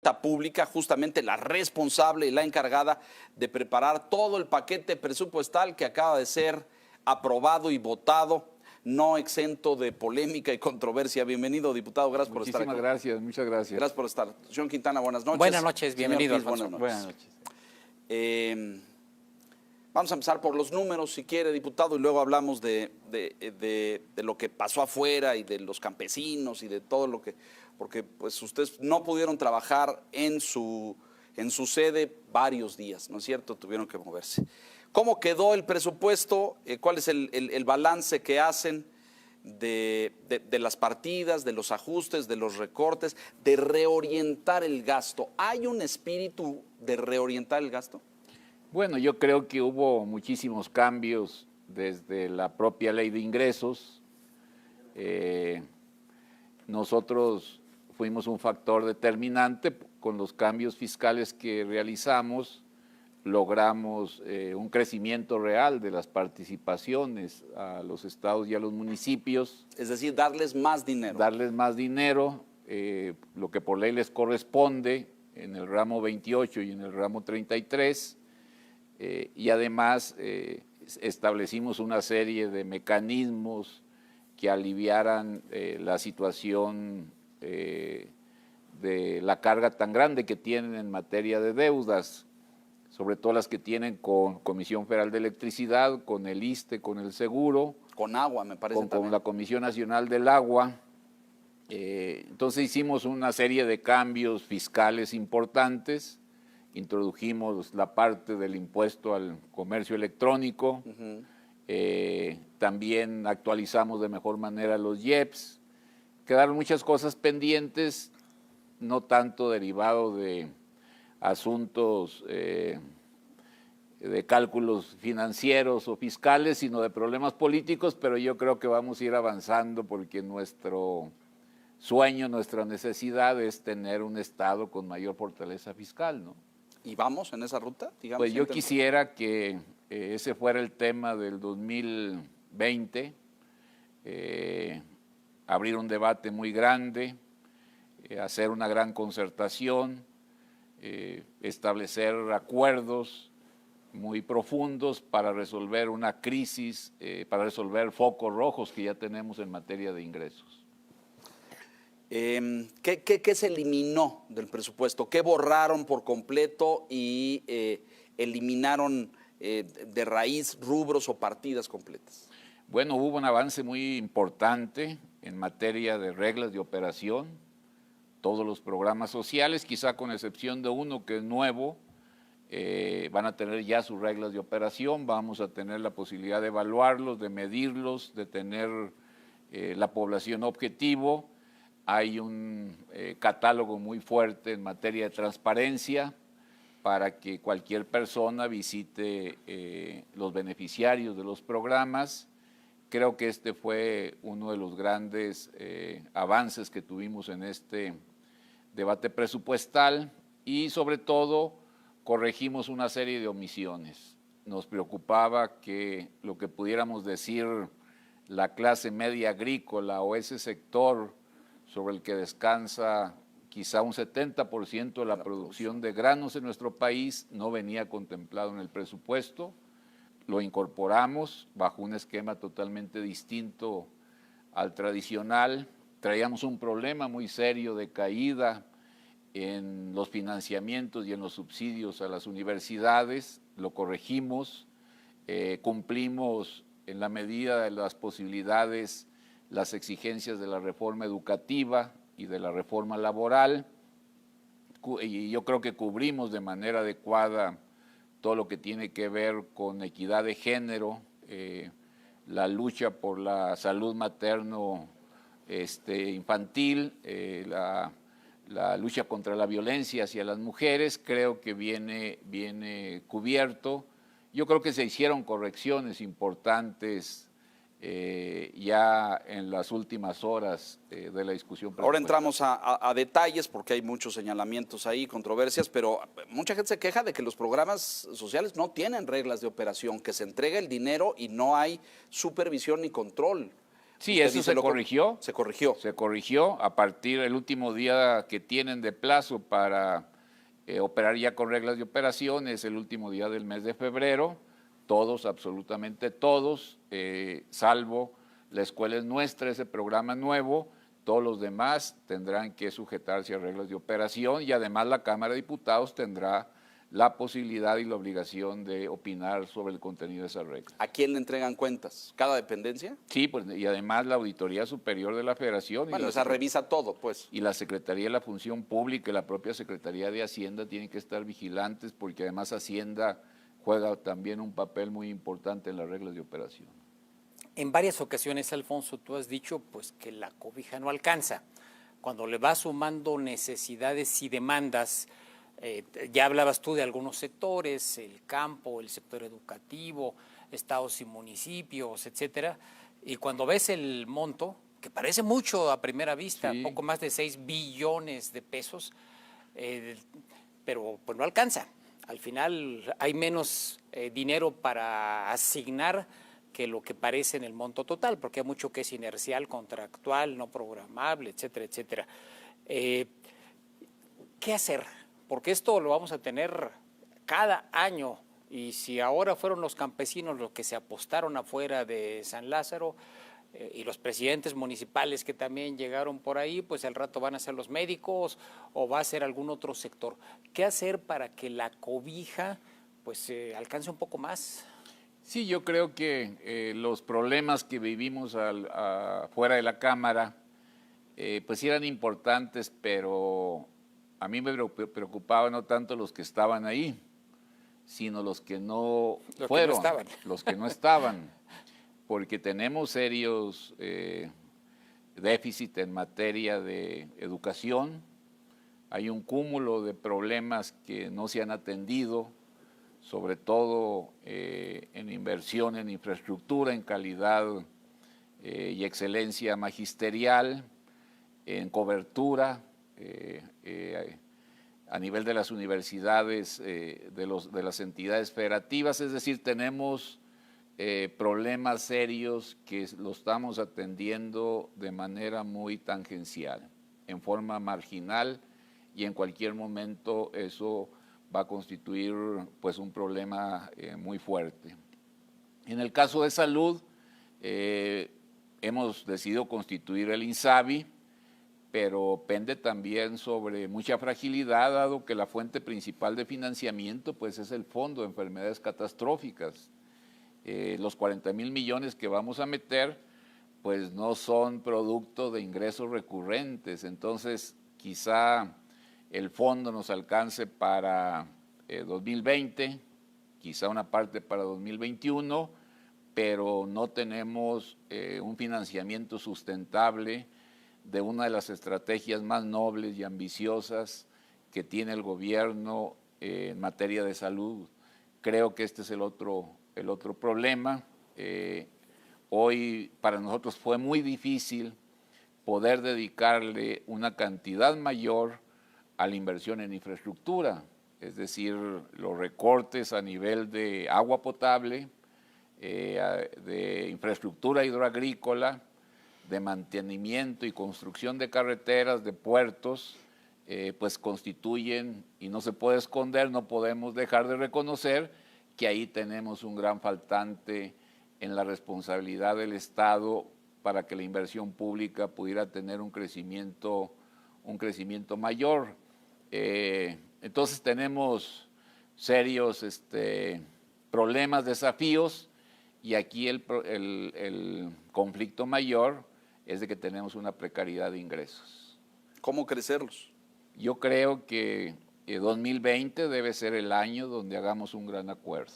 Pública, justamente la responsable y la encargada de preparar todo el paquete presupuestal que acaba de ser aprobado y votado, no exento de polémica y controversia. Bienvenido, diputado, gracias por estar aquí. Muchísimas gracias, muchas gracias. Gracias por estar. Señor Quintana, buenas noches. Buenas noches, bienvenido, Señor Piz, Alfonso. buenas noches. Vamos a empezar por los números, si quiere, diputado, y luego hablamos de lo que pasó afuera y de los campesinos y de todo lo que... Porque pues ustedes no pudieron trabajar en su sede varios días, ¿no es cierto? Tuvieron que moverse. ¿Cómo quedó el presupuesto? ¿Cuál es el balance que hacen de las partidas, de los ajustes, de los recortes, de reorientar el gasto? ¿Hay un espíritu de reorientar el gasto? Bueno, yo creo que hubo muchísimos cambios desde la propia ley de ingresos. Nosotros fuimos un factor determinante con los cambios fiscales que realizamos. Logramos un crecimiento real de las participaciones a los estados y a los municipios. Es decir, darles más dinero. Darles más dinero, lo que por ley les corresponde en el ramo 28 y en el ramo 33. Y además establecimos una serie de mecanismos que aliviaran la situación de la carga tan grande que tienen en materia de deudas, sobre todo las que tienen con Comisión Federal de Electricidad, con el ISSSTE, con el Seguro. Con agua, me parece también. Con la Comisión Nacional del Agua. Entonces hicimos una serie de cambios fiscales importantes. Introdujimos la parte del impuesto al comercio electrónico, también actualizamos de mejor manera los IEPS. Quedaron muchas cosas pendientes, no tanto derivado de asuntos de cálculos financieros o fiscales, sino de problemas políticos, pero yo creo que vamos a ir avanzando porque nuestro sueño, nuestra necesidad es tener un Estado con mayor fortaleza fiscal, ¿no? ¿Y vamos en esa ruta? Digamos, pues yo quisiera que ese fuera el tema del 2020, abrir un debate muy grande, hacer una gran concertación, establecer acuerdos muy profundos para resolver una crisis, para resolver focos rojos que ya tenemos en materia de ingresos. ¿Qué se eliminó del presupuesto? ¿Qué borraron por completo y eliminaron de raíz rubros o partidas completas? Bueno, hubo un avance muy importante en materia de reglas de operación. Todos los programas sociales, quizá con excepción de uno que es nuevo, van a tener ya sus reglas de operación. Vamos a tener la posibilidad de evaluarlos, de medirlos, de tener la población objetivo. Hay un catálogo muy fuerte en materia de transparencia para que cualquier persona visite los beneficiarios de los programas. Creo que este fue uno de los grandes avances que tuvimos en este debate presupuestal y sobre todo corregimos una serie de omisiones. Nos preocupaba que lo que pudiéramos decir la clase media agrícola o ese sector sobre el que descansa quizá un 70% de la producción de granos en nuestro país, no venía contemplado en el presupuesto. Lo incorporamos bajo un esquema totalmente distinto al tradicional. Traíamos un problema muy serio de caída en los financiamientos y en los subsidios a las universidades. Lo corregimos, cumplimos en la medida de las posibilidades las exigencias de la reforma educativa y de la reforma laboral, y yo creo que cubrimos de manera adecuada todo lo que tiene que ver con equidad de género, la lucha por la salud materno-infantil, la lucha contra la violencia hacia las mujeres, creo que viene cubierto. Yo creo que se hicieron correcciones importantes ya en las últimas horas de la discusión. Ahora entramos a detalles porque hay muchos señalamientos ahí, controversias, pero mucha gente se queja de que los programas sociales no tienen reglas de operación, que se entrega el dinero y no hay supervisión ni control. Sí, Usted eso dice se lo corrigió. Se corrigió. Se corrigió a partir del último día que tienen de plazo para operar ya con reglas de operación, es el último día del mes de febrero. Todos, absolutamente todos, salvo la escuela es nuestra, ese programa nuevo, todos los demás tendrán que sujetarse a reglas de operación y además la Cámara de Diputados tendrá la posibilidad y la obligación de opinar sobre el contenido de esas reglas. ¿A quién le entregan cuentas? ¿Cada dependencia? Sí, pues, y además la Auditoría Superior de la Federación Bueno, esa revisa todo, pues. y la Secretaría de la Función Pública y la propia Secretaría de Hacienda tienen que estar vigilantes porque además Hacienda juega también un papel muy importante en las reglas de operación. En varias ocasiones, Alfonso, tú has dicho pues que la cobija no alcanza. Cuando le vas sumando necesidades y demandas, ya hablabas tú de algunos sectores, el campo, el sector educativo, estados y municipios, etcétera, y cuando ves el monto, que parece mucho a primera vista, Sí. poco más de 6 billones de pesos, pero pues no alcanza. Al final hay menos dinero para asignar que lo que parece en el monto total, porque hay mucho que es inercial, contractual, no programable, etcétera, etcétera. ¿Qué hacer? Porque esto lo vamos a tener cada año, y si ahora fueron los campesinos los que se apostaron afuera de San Lázaro, y los presidentes municipales que también llegaron por ahí, pues al rato van a ser los médicos o va a ser algún otro sector. ¿Qué hacer para que la cobija pues alcance un poco más? Sí, yo creo que los problemas que vivimos fuera de la Cámara, pues sí eran importantes, pero a mí me preocupaba no tanto los que estaban ahí, sino los que no fueron, los que no estaban, porque tenemos serios déficit en materia de educación, hay un cúmulo de problemas que no se han atendido, sobre todo en inversión en infraestructura, en calidad y excelencia magisterial, en cobertura a nivel de las universidades, de las entidades federativas, es decir, tenemos problemas serios que lo estamos atendiendo de manera muy tangencial, en forma marginal, y en cualquier momento eso va a constituir pues un problema muy fuerte. En el caso de salud, hemos decidido constituir el INSABI, pero pende también sobre mucha fragilidad, dado que la fuente principal de financiamiento pues es el Fondo de Enfermedades Catastróficas. Los 40,000 millones que vamos a meter pues no son producto de ingresos recurrentes, entonces quizá el fondo nos alcance para 2020, quizá una parte para 2021, pero no tenemos un financiamiento sustentable de una de las estrategias más nobles y ambiciosas que tiene el gobierno en materia de salud. Creo que este es el otro problema. Hoy para nosotros fue muy difícil poder dedicarle una cantidad mayor a la inversión en infraestructura, es decir, los recortes a nivel de agua potable, de infraestructura hidroagrícola, de mantenimiento y construcción de carreteras, de puertos, pues constituyen, y no se puede esconder, no podemos dejar de reconocer que ahí tenemos un gran faltante en la responsabilidad del Estado para que la inversión pública pudiera tener un crecimiento mayor. Entonces tenemos serios problemas, desafíos, y aquí el conflicto mayor es de que tenemos una precariedad de ingresos. ¿Cómo crecerlos? Yo creo que 2020 debe ser el año donde hagamos un gran acuerdo.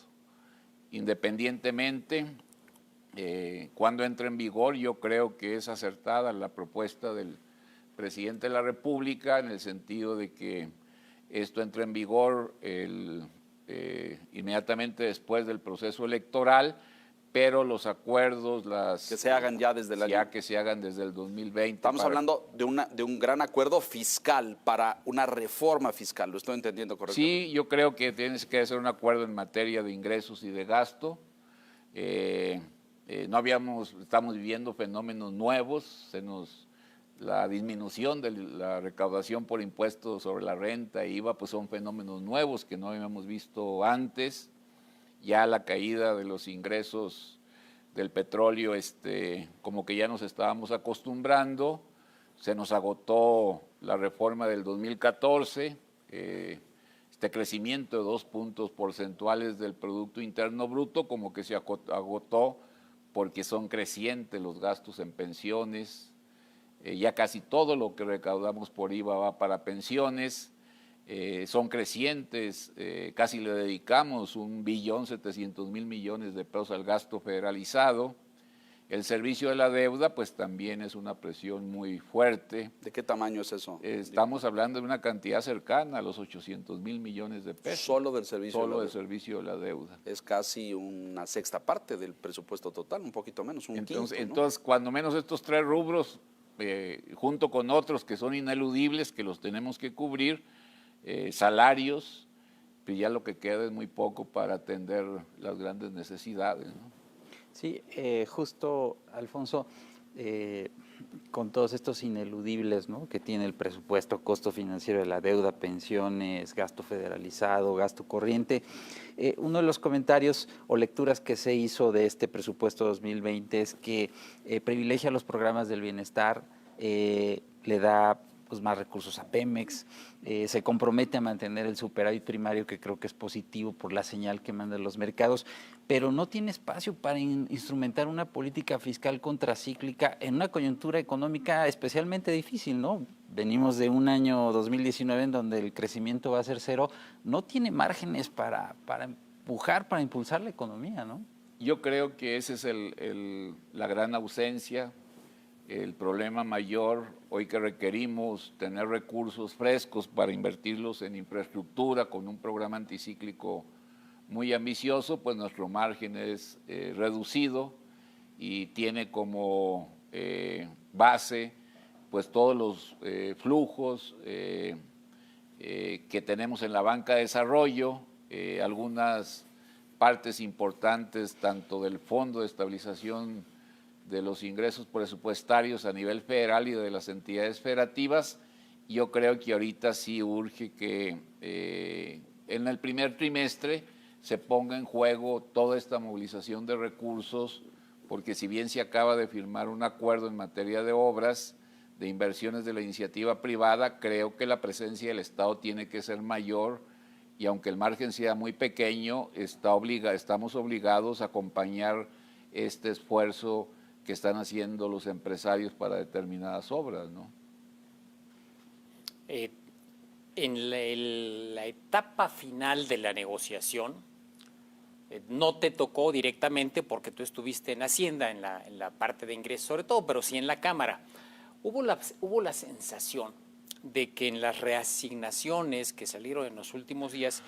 Independientemente, cuando entre en vigor, yo creo que es acertada la propuesta del presidente de la República en el sentido de que esto entre en vigor inmediatamente después del proceso electoral, pero los acuerdos, que se hagan ya desde que se hagan desde el 2020. Estamos hablando de un gran acuerdo fiscal para una reforma fiscal, ¿lo estoy entendiendo correctamente? Sí, yo creo que tiene que ser un acuerdo en materia de ingresos y de gasto. estamos viviendo fenómenos nuevos, la disminución de la recaudación por impuestos sobre la renta e IVA, pues son fenómenos nuevos que no habíamos visto antes. Ya la caída de los ingresos del petróleo, como que ya nos estábamos acostumbrando. Se nos agotó la reforma del 2014, este crecimiento de 2 puntos porcentuales del Producto Interno Bruto, como que se agotó porque son crecientes los gastos en pensiones. Ya casi todo lo que recaudamos por IVA va para pensiones. Son crecientes, casi le dedicamos 1.700.000 millones de pesos al gasto federalizado. El servicio de la deuda, pues también es una presión muy fuerte. ¿De qué tamaño es eso? Estamos hablando de una cantidad cercana a los 800.000 millones de pesos. Solo del servicio Solo del servicio de la deuda. Es casi una sexta parte del presupuesto total, un poquito menos, un quinto, ¿no? Entonces, cuando menos estos 3 rubros, junto con otros que son ineludibles, que los tenemos que cubrir, salarios, pues ya lo que queda es muy poco para atender las grandes necesidades, ¿no? Sí, justo, Alfonso, con todos estos ineludibles, ¿no?, que tiene el presupuesto, costo financiero de la deuda, pensiones, gasto federalizado, gasto corriente, uno de los comentarios o lecturas que se hizo de este presupuesto 2020 es que privilegia los programas del bienestar, le da pues más recursos a Pemex, se compromete a mantener el superávit primario, que creo que es positivo por la señal que mandan los mercados, pero no tiene espacio para instrumentar una política fiscal contracíclica en una coyuntura económica especialmente difícil, ¿no? Venimos de un año 2019 en donde el crecimiento va a ser cero, no tiene márgenes para empujar, para impulsar la economía, ¿no? Yo creo que esa es la gran ausencia. El problema mayor hoy que requerimos tener recursos frescos para invertirlos en infraestructura con un programa anticíclico muy ambicioso, pues nuestro margen es reducido y tiene como base pues todos los flujos que tenemos en la banca de desarrollo, algunas partes importantes tanto del Fondo de Estabilización de los ingresos presupuestarios a nivel federal y de las entidades federativas. Yo creo que ahorita sí urge que en el primer trimestre se ponga en juego toda esta movilización de recursos, porque si bien se acaba de firmar un acuerdo en materia de obras, de inversiones de la iniciativa privada, creo que la presencia del Estado tiene que ser mayor y aunque el margen sea muy pequeño, estamos obligados a acompañar este esfuerzo que están haciendo los empresarios para determinadas obras, ¿no? En la etapa final de la negociación, no te tocó directamente porque tú estuviste en Hacienda, en la parte de ingresos sobre todo, pero sí en la Cámara. Hubo la sensación de que en las reasignaciones que salieron en los últimos días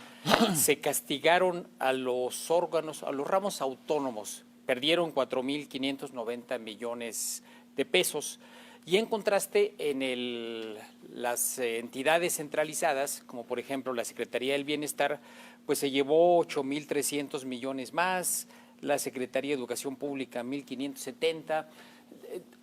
se castigaron a los órganos, a los ramos autónomos. Perdieron 4.590 millones de pesos y en contraste en las entidades centralizadas, como por ejemplo la Secretaría del Bienestar, pues se llevó 8.300 millones más, la Secretaría de Educación Pública 1.570.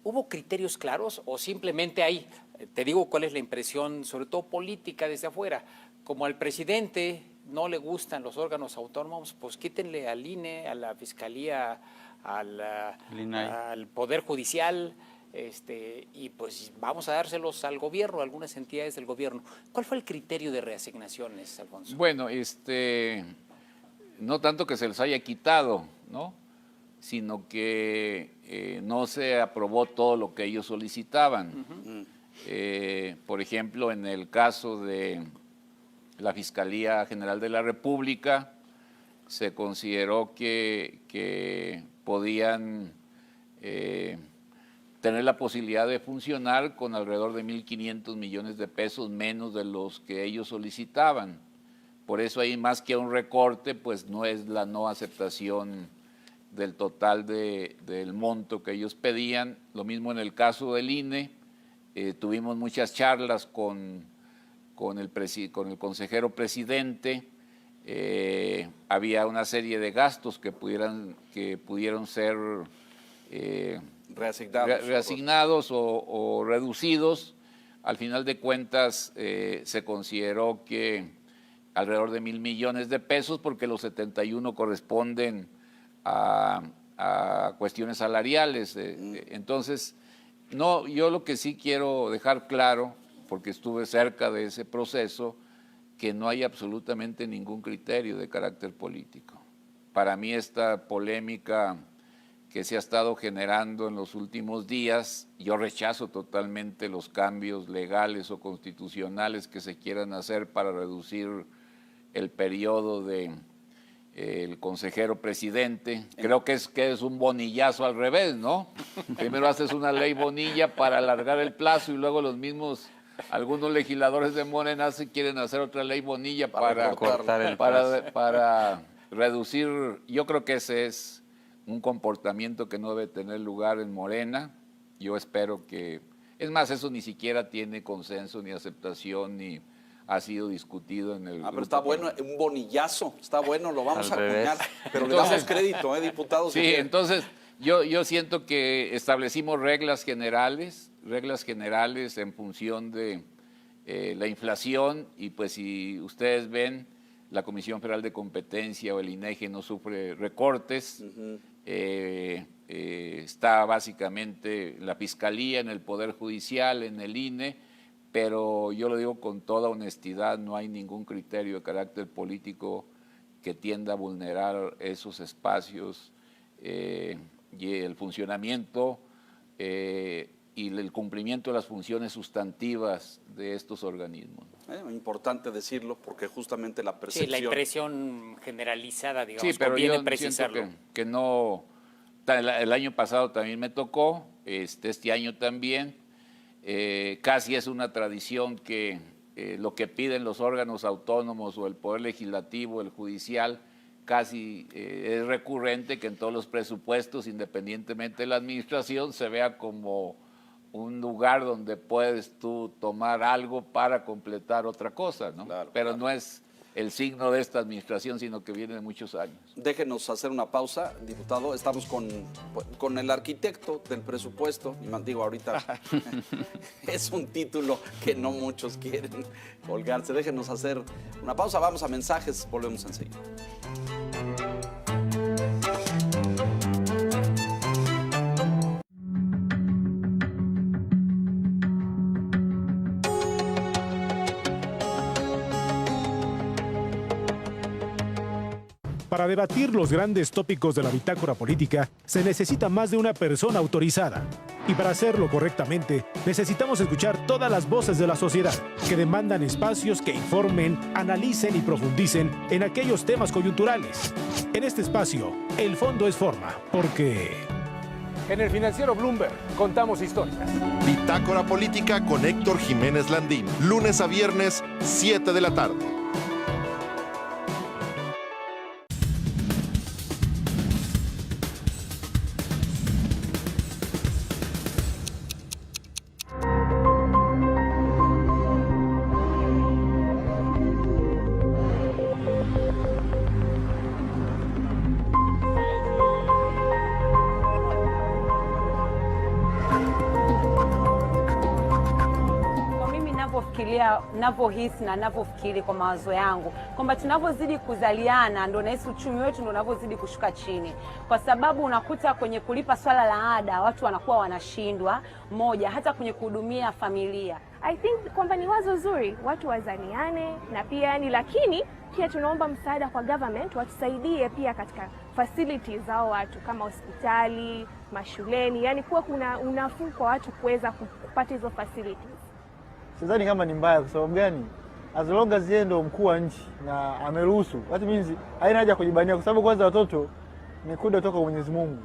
¿Hubo criterios claros o simplemente hay, te digo cuál es la impresión, sobre todo política desde afuera, como al presidente no le gustan los órganos autónomos, pues quítenle al INE, a la Fiscalía, al Poder Judicial, y pues vamos a dárselos al gobierno, a algunas entidades del gobierno. ¿Cuál fue el criterio de reasignaciones, Alfonso? Bueno, no tanto que se les haya quitado, ¿no?, sino que no se aprobó todo lo que ellos solicitaban. Por ejemplo, en el caso de la Fiscalía General de la República, se consideró que podían tener la posibilidad de funcionar con alrededor de 1.500 millones de pesos menos de los que ellos solicitaban. Por eso ahí, más que un recorte, pues no es la no aceptación del total del monto que ellos pedían. Lo mismo en el caso del INE, tuvimos muchas charlas con el consejero presidente, había una serie de gastos que pudieron ser reasignados o reducidos. Al final de cuentas, se consideró que alrededor de 1,000 millones de pesos, porque los 71 corresponden a cuestiones salariales. Entonces, no, yo lo que sí quiero dejar claro, porque estuve cerca de ese proceso, que no hay absolutamente ningún criterio de carácter político. Para mí esta polémica que se ha estado generando en los últimos días, yo rechazo totalmente los cambios legales o constitucionales que se quieran hacer para reducir el periodo del consejero presidente. Creo que es un bonillazo al revés, ¿no? Primero haces una ley bonilla para alargar el plazo y luego algunos legisladores de Morena quieren hacer otra ley bonilla para reducir. Yo creo que ese es un comportamiento que no debe tener lugar en Morena. Yo espero que, es más, eso ni siquiera tiene consenso ni aceptación ni ha sido discutido en el grupo. Pero está bueno, un bonillazo, está bueno, lo vamos a acuñar, pero le damos crédito, diputado. Sí, entonces yo siento que establecimos reglas generales en función de la inflación, y pues si ustedes ven, la Comisión Federal de Competencia o el INEGI no sufre recortes. Está básicamente la Fiscalía, en el Poder Judicial, en el INE, pero yo lo digo con toda honestidad, no hay ningún criterio de carácter político que tienda a vulnerar esos espacios y el funcionamiento y el cumplimiento de las funciones sustantivas de estos organismos. Importante decirlo, porque justamente la percepción... Sí, la impresión generalizada, digamos, sí, pero conviene yo precisarlo. siento que no... El año pasado también me tocó, este año también. Casi es una tradición que lo que piden los órganos autónomos o el Poder Legislativo, el Judicial, casi es recurrente que en todos los presupuestos, independientemente de la administración, se vea como un lugar donde puedes tú tomar algo para completar otra cosa, ¿no? Claro, pero claro. no es el signo de esta administración, sino que viene de muchos años. Déjenos hacer una pausa, diputado. Estamos con el arquitecto del presupuesto. Y digo, ahorita es un título que no muchos quieren colgarse. Déjenos hacer una pausa. Vamos a mensajes. Volvemos enseguida. Para debatir los grandes tópicos de la bitácora política, se necesita más de una persona autorizada. Y para hacerlo correctamente, necesitamos escuchar todas las voces de la sociedad, que demandan espacios que informen, analicen y profundicen en aquellos temas coyunturales. En este espacio, el fondo es forma, porque... En el financiero Bloomberg contamos historias. Bitácora Política con Héctor Jiménez Landín, lunes a viernes, 7 de la tarde. Navyohisi na navyofikiri kwa mawazo yangu kwamba tunavyozidi kuzaliana ndo nahisi uchumi wetu ndo unavyozidi kushuka chini, kwa sababu unakuta kwenye kulipa swala la ada watu wanakuwa wanashindwa, moja, hata kwenye kuhudumia familia. I think kwamba ni wazo zuri watu wazaliane na pia yani, lakini pia tunaomba msaada kwa government watusaidie pia katika facilities zao watu kama hospitali, mashuleni, yani kuwa kuna unafuu kwa watu kuweza kupata hizo facilities. Sidhani kama ni mbaya. Kwa sababu gani? As long as yeye ndo mkuu wa nchi na ameruhusu, that means haina haja kujibania, kwa sababu kwanza watoto ni kuda kutoka kwa Mwenyezi Mungu.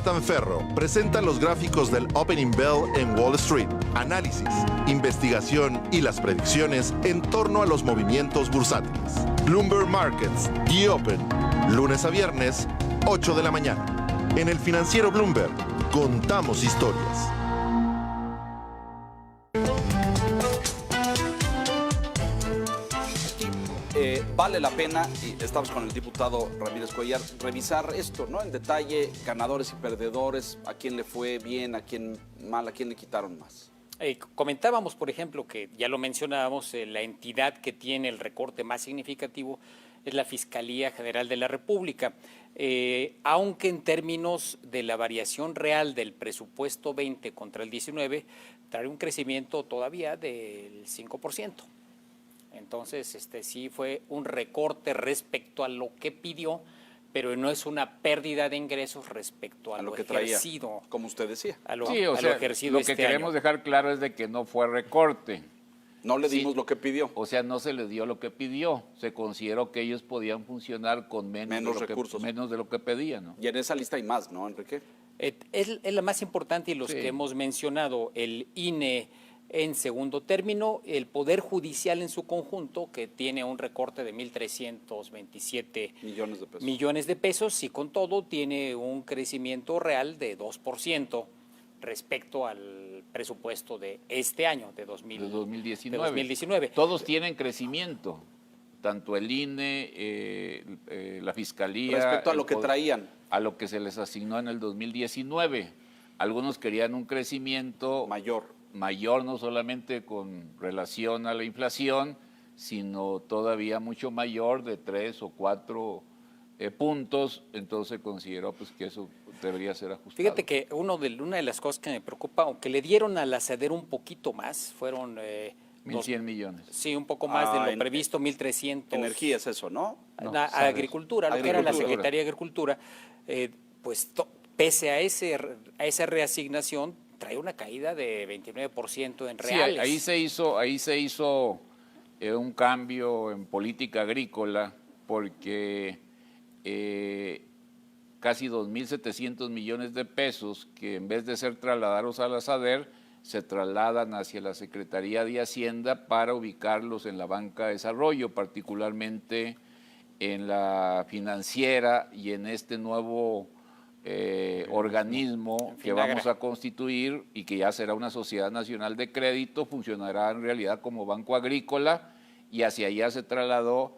Jonathan Ferro presenta los gráficos del Opening Bell en Wall Street, análisis, investigación y las predicciones en torno a los movimientos bursátiles. Bloomberg Markets, The Open, lunes a viernes, 8 de la mañana. En el financiero Bloomberg, contamos historias. Vale la pena, y estamos con el diputado Ramírez Cuellar, revisar esto, ¿no? En detalle, ganadores y perdedores, a quién le fue bien, a quién mal, a quién le quitaron más. Comentábamos, por ejemplo, que ya lo mencionábamos, la entidad que tiene el recorte más significativo es la Fiscalía General de la República, aunque en términos de la variación real del presupuesto 20 contra el 19, trae un crecimiento todavía del 5%. Entonces, sí fue un recorte respecto a lo que pidió, pero no es una pérdida de ingresos respecto a lo que traía, ejercido. Como usted decía. Lo que queremos dejar claro es de que no fue recorte. No le dimos lo que pidió. O sea, no se le dio lo que pidió. Se consideró que ellos podían funcionar con menos recursos. Menos de lo que pedían, ¿no? Y en esa lista hay más, ¿no, Enrique? Es la más importante y los que hemos mencionado, el INE en segundo término, el Poder Judicial en su conjunto, que tiene un recorte de 1.327 millones de pesos, y con todo tiene un crecimiento real de 2% respecto al presupuesto de este año, de 2019. Todos tienen crecimiento, tanto el INE, la Fiscalía. Respecto a lo que traían. A lo que se les asignó en el 2019. Algunos querían un crecimiento mayor, no solamente con relación a la inflación, sino todavía mucho mayor, de 3 o 4 puntos. Entonces consideró pues que eso debería ser ajustado. Fíjate que una de las cosas que me preocupa, aunque le dieron a la SEDER un poquito más, fueron 1.100 millones. Sí, un poco más de lo previsto, 1.300. Energía es eso, ¿no? Agricultura, lo que era la Secretaría de Agricultura, pese a esa reasignación, trae una caída de 29% en reales. Sí, ahí se hizo un cambio en política agrícola, porque casi 2.700 millones de pesos que en vez de ser trasladados a la SADER, se trasladan hacia la Secretaría de Hacienda para ubicarlos en la banca de desarrollo, particularmente en la financiera y en este nuevo organismo que vamos a constituir y que ya será una sociedad nacional de crédito. Funcionará en realidad como banco agrícola, y hacia allá se trasladó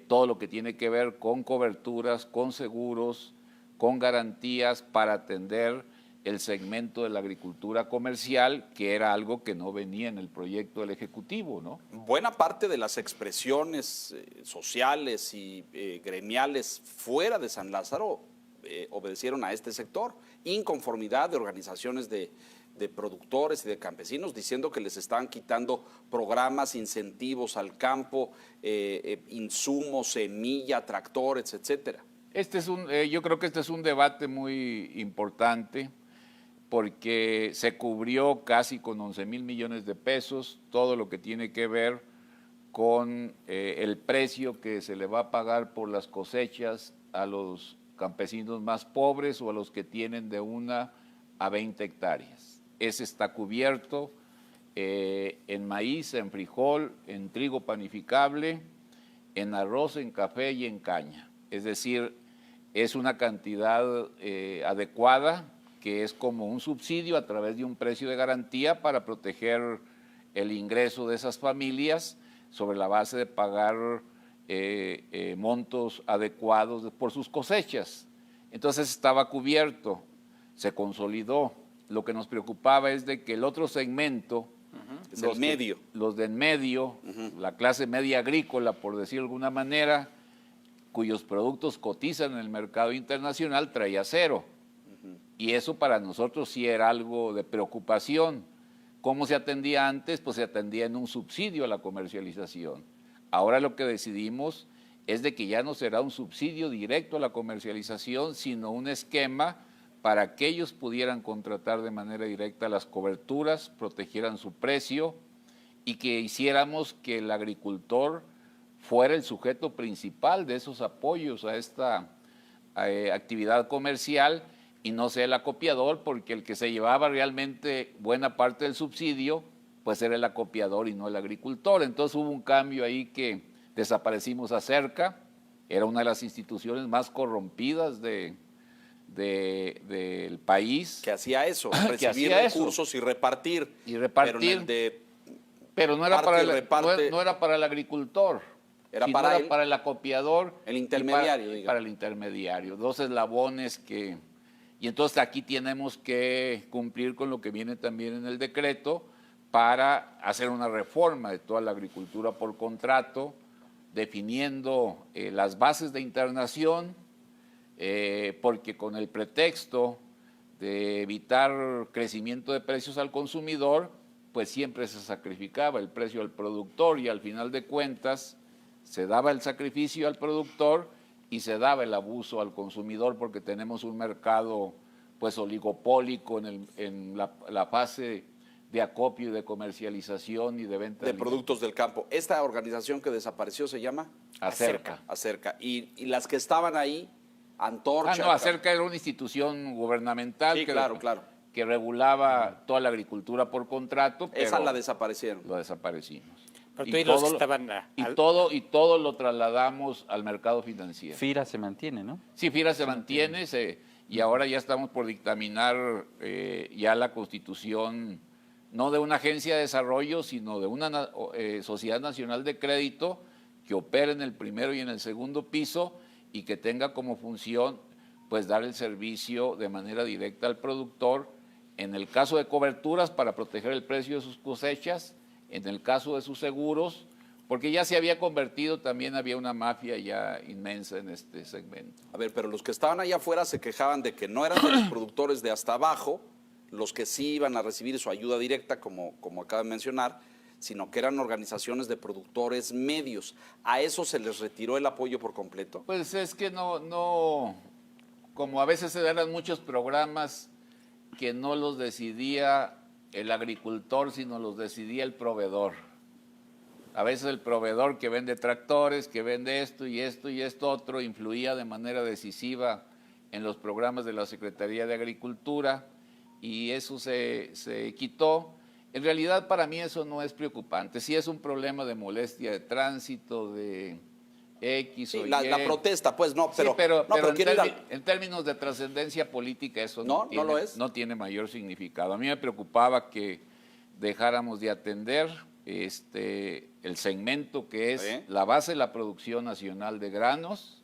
todo lo que tiene que ver con coberturas, con seguros, con garantías para atender el segmento de la agricultura comercial, que era algo que no venía en el proyecto del Ejecutivo, ¿no? Buena parte de las expresiones sociales y gremiales fuera de San Lázaro obedecieron a este sector, inconformidad de organizaciones de productores y de campesinos diciendo que les estaban quitando programas, incentivos al campo, insumos, semilla, tractores, etcétera. Yo creo que este es un debate muy importante, porque se cubrió casi con 11.000 millones de pesos todo lo que tiene que ver con el precio que se le va a pagar por las cosechas a los campesinos más pobres o a los que tienen de 1 a 20 hectáreas. Ese está cubierto en maíz, en frijol, en trigo panificable, en arroz, en café y en caña. Es decir, es una cantidad adecuada, que es como un subsidio a través de un precio de garantía para proteger el ingreso de esas familias sobre la base de pagar montos adecuados por sus cosechas. Entonces estaba cubierto, se consolidó. Lo que nos preocupaba es de que el otro segmento, los de en medio, la clase media agrícola, por decirlo de alguna manera, cuyos productos cotizan en el mercado internacional, traía cero. Y eso para nosotros sí era algo de preocupación. ¿Cómo se atendía antes? Pues se atendía en un subsidio a la comercialización. Ahora lo que decidimos es de que ya no será un subsidio directo a la comercialización, sino un esquema para que ellos pudieran contratar de manera directa las coberturas, protegieran su precio y que hiciéramos que el agricultor fuera el sujeto principal de esos apoyos a esta actividad comercial, y no sea el acopiador, porque el que se llevaba realmente buena parte del subsidio, pues era el acopiador y no el agricultor. Entonces hubo un cambio ahí que desaparecimos Acerca, era una de las instituciones más corrompidas del país. Que hacía eso, Que recibir hacía eso. recursos y repartir. Y repartir. Pero en el de Pero no era, parte para y el, reparte. no era para el agricultor, Era sino para era él. para el acopiador. El y intermediario, para, diga. para el intermediario. Dos eslabones que... Y entonces aquí tenemos que cumplir con lo que viene también en el decreto para hacer una reforma de toda la agricultura por contrato, definiendo las bases de internación, porque con el pretexto de evitar crecimiento de precios al consumidor, pues siempre se sacrificaba el precio al productor y al final de cuentas se daba el sacrificio al productor y se daba el abuso al consumidor, porque tenemos un mercado pues oligopólico en la fase de acopio y de comercialización y de venta de productos del campo. ¿Esta organización que desapareció se llama? Acerca. Acerca. Y las que estaban ahí, Antorcha. No, Acerca era una institución gubernamental Sí, que, claro. que regulaba toda la agricultura por contrato. Pero Esa la desaparecieron. lo desaparecimos. Pero tú y los que lo- estaban y todo lo trasladamos al mercado financiero. FIRA se mantiene, ¿no? Sí, FIRA se mantiene y ahora ya estamos por dictaminar ya la constitución, no de una agencia de desarrollo, sino de una Sociedad Nacional de Crédito que opere en el primero y en el segundo piso y que tenga como función pues dar el servicio de manera directa al productor, en el caso de coberturas para proteger el precio de sus cosechas, en el caso de sus seguros, porque ya se había convertido, también había una mafia ya inmensa en este segmento. A ver, pero los que estaban allá afuera se quejaban de que no eran de los productores de hasta abajo los que sí iban a recibir su ayuda directa, como acaba de mencionar, sino que eran organizaciones de productores medios. ¿A eso se les retiró el apoyo por completo? Pues es que no, como a veces se dan muchos programas que no los decidía el agricultor, sino los decidía el proveedor. A veces el proveedor que vende tractores, que vende esto y esto y esto otro, influía de manera decisiva en los programas de la Secretaría de Agricultura y eso se quitó. En realidad para mí eso no es preocupante. Sí es un problema de molestia de tránsito, de X o Y. La protesta, pues no, pero, Sí, pero en, quiero ir al- en términos de trascendencia política eso No, tiene, no lo es. no tiene mayor significado. A mí me preocupaba que dejáramos de atender el segmento que es ¿Sí? la base de la producción nacional de granos.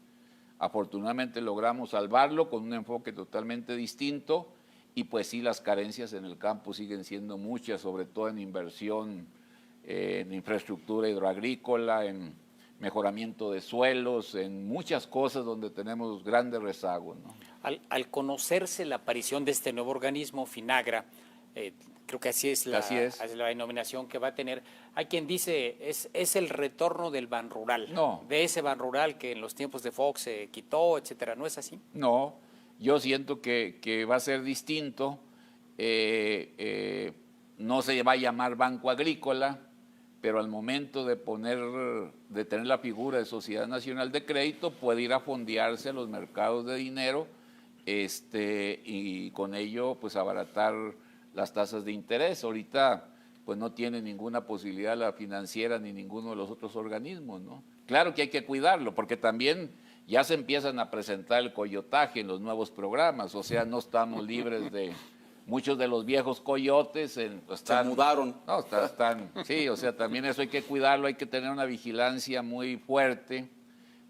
Afortunadamente logramos salvarlo con un enfoque totalmente distinto y pues sí, las carencias en el campo siguen siendo muchas, sobre todo en inversión, en infraestructura hidroagrícola, en mejoramiento de suelos, en muchas cosas donde tenemos grandes rezagos, ¿no? Al conocerse la aparición de este nuevo organismo, FINAGRA, creo que así es la denominación que va a tener. Hay quien dice, es el retorno del Ban Rural, No. de ese Ban Rural que en los tiempos de Fox se quitó, etcétera. ¿No es así? No, yo siento que va a ser distinto. No se va a llamar Banco Agrícola, pero al momento de tener la figura de Sociedad Nacional de Crédito, puede ir a fondearse a los mercados de dinero y con ello pues abaratar las tasas de interés. Ahorita pues no tiene ninguna posibilidad la financiera ni ninguno de los otros organismos, ¿no? Claro que hay que cuidarlo, porque también ya se empiezan a presentar el coyotaje en los nuevos programas, o sea, no estamos libres de... Muchos de los viejos coyotes se mudaron. No, sí, o sea, también eso hay que cuidarlo, hay que tener una vigilancia muy fuerte,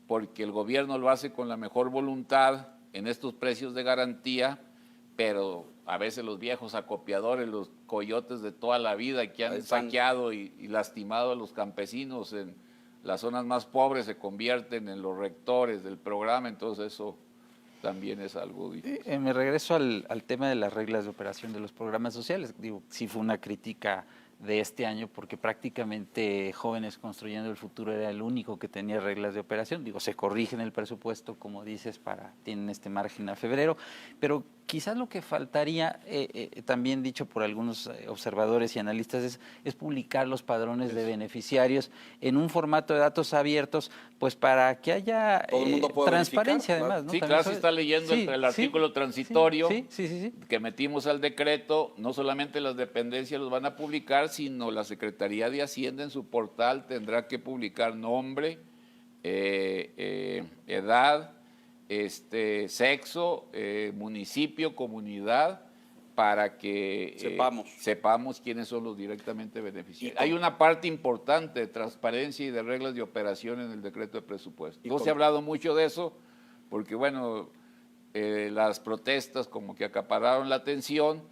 porque el gobierno lo hace con la mejor voluntad en estos precios de garantía, pero a veces los viejos acopiadores, los coyotes de toda la vida que han saqueado y lastimado a los campesinos en las zonas más pobres se convierten en los rectores del programa, entonces eso también es algo difícil. Me regreso al tema de las reglas de operación de los programas sociales. Digo, sí fue una crítica de este año porque prácticamente Jóvenes Construyendo el Futuro era el único que tenía reglas de operación. Digo, se corrigen el presupuesto, como dices, tienen este margen a febrero, pero Quizás lo que faltaría, también dicho por algunos observadores y analistas, es publicar los padrones de beneficiarios en un formato de datos abiertos, pues para que haya Todo el mundo pueda transparencia, verificar, además, ¿no? Sí, También claro, se está leyendo el artículo transitorio que metimos al decreto. No solamente las dependencias los van a publicar, sino la Secretaría de Hacienda en su portal tendrá que publicar nombre, edad, sexo, municipio, comunidad, para que sepamos quiénes son los directamente beneficiarios. Hay una parte importante de transparencia y de reglas de operación en el decreto de presupuesto. No se ha hablado mucho de eso porque, bueno, las protestas como que acapararon la atención,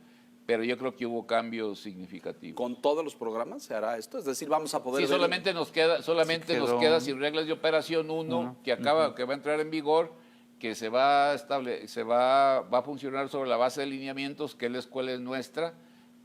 pero yo creo que hubo cambios significativos. ¿Con todos los programas se hará esto? Es decir, vamos a poder Sí, ver... solamente nos queda sin reglas de operación uno, que va a entrar en vigor, que va a funcionar sobre la base de lineamientos, que la escuela es nuestra,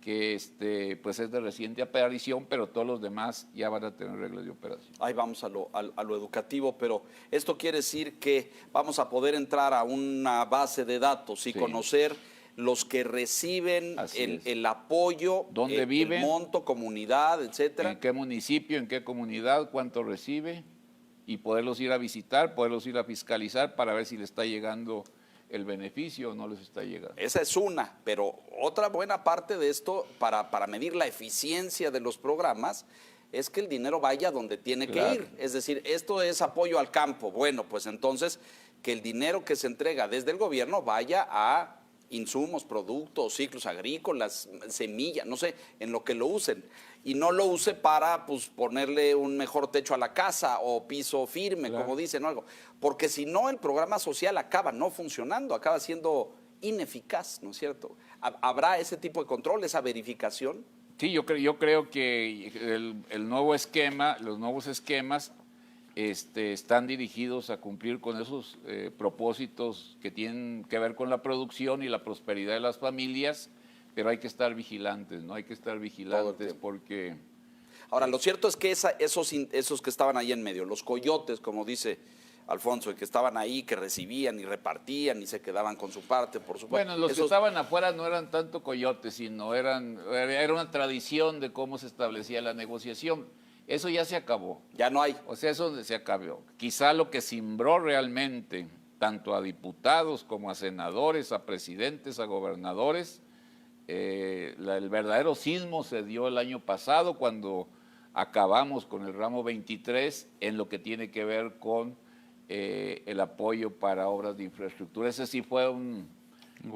que pues es de reciente aparición, pero todos los demás ya van a tener reglas de operación. Ahí vamos a lo educativo, pero esto quiere decir que vamos a poder entrar a una base de datos y conocer los que reciben el apoyo, dónde viven, el monto, comunidad, etcétera. En qué municipio, en qué comunidad, cuánto recibe, y poderlos ir a visitar, poderlos ir a fiscalizar para ver si les está llegando el beneficio o no les está llegando. Esa es una, pero otra buena parte de esto, para medir la eficiencia de los programas, es que el dinero vaya donde tiene que ir. Es decir, esto es apoyo al campo. Bueno, pues entonces que el dinero que se entrega desde el gobierno vaya a insumos, productos, ciclos agrícolas, semillas, no sé, en lo que lo usen. Y no lo use para pues, ponerle un mejor techo a la casa o piso firme, como dicen o algo. Porque si no, el programa social acaba no funcionando, acaba siendo ineficaz, ¿no es cierto? ¿Habrá ese tipo de control, esa verificación? Sí, yo creo que el nuevo esquema, los nuevos esquemas están dirigidos a cumplir con esos propósitos que tienen que ver con la producción y la prosperidad de las familias, pero hay que estar vigilantes, ¿no? Hay que estar vigilantes porque... Ahora, lo cierto es que esos que estaban ahí en medio, los coyotes, como dice Alfonso, que estaban ahí, que recibían y repartían y se quedaban con su parte, por supuesto. Bueno, los que estaban afuera no eran tanto coyotes, sino era una tradición de cómo se establecía la negociación. Eso ya se acabó. Ya no hay. O sea, eso se acabó. Quizá lo que cimbró realmente, tanto a diputados como a senadores, a presidentes, a gobernadores, el verdadero sismo se dio el año pasado cuando acabamos con el ramo 23 en lo que tiene que ver con el apoyo para obras de infraestructura. Ese sí fue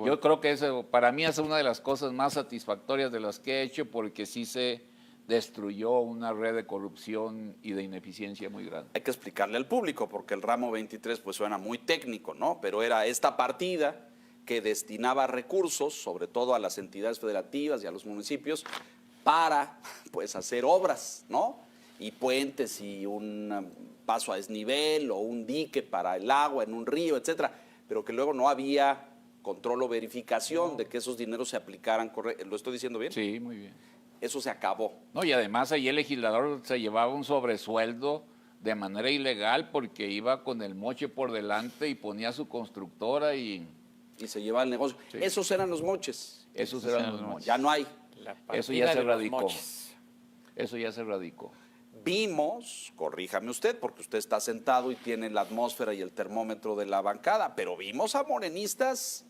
yo creo que para mí es una de las cosas más satisfactorias de las que he hecho, porque sí se destruyó una red de corrupción y de ineficiencia muy grande. Hay que explicarle al público, porque el ramo 23 pues suena muy técnico, ¿no? Pero era esta partida que destinaba recursos, sobre todo a las entidades federativas y a los municipios, para pues hacer obras, ¿no? Y puentes y un paso a desnivel o un dique para el agua en un río, etcétera, pero que luego no había control o verificación de que esos dineros se aplicaran correctamente. ¿Lo estoy diciendo bien? Sí, muy bien. Eso se acabó. No, y además ahí el legislador se llevaba un sobresueldo de manera ilegal porque iba con el moche por delante y ponía su constructora y se llevaba el negocio. Sí. Esos eran los moches. Esos eran los moches. Ya no hay. Eso ya se radicó. Eso ya se radicó. Vimos, corríjame usted, porque usted está sentado y tiene la atmósfera y el termómetro de la bancada, pero vimos a morenistas